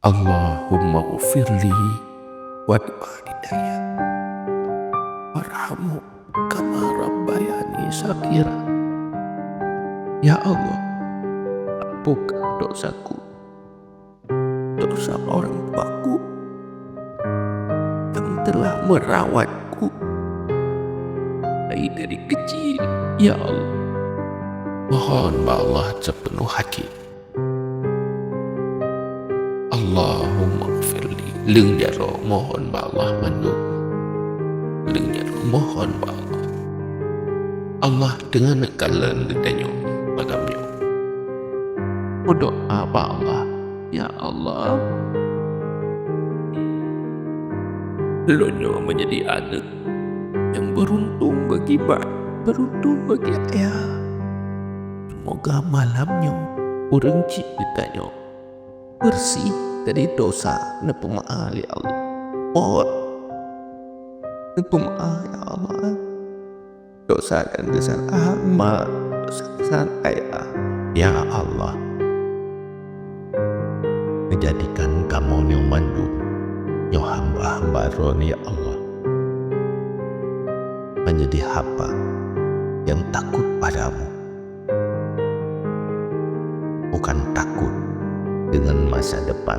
Allahumma ghfirli wa liwalidayya warhamhu kama rabbayani shaghira. Ya Allah, ampunkan dosaku, dosa orang tuaku yang telah merawatku dari kecil. Ya Allah, mohon Allah sepenuh hati. Allahumma ghfirli, leung jaro mohon Allah manu, leung jaro mohon Allah. Allah dengan kalian ditanya magamnya. Berdoa Allah, ya Allah, Lonyo menjadi anak yang beruntung bagi beruntung bagi ayah. Semoga malamnya orang cik ditanya bersih dari dosa nepemaaf ya Allah. Mohon nepemaaf ya Allah, dosa dan kesalahan dosa kesalahan ayah. Ya Allah, menjadikan kamu yang mandu yang hamba-hamba Roni ya Allah, menjadi hamba yang takut padamu, bukan takut dengan masa depan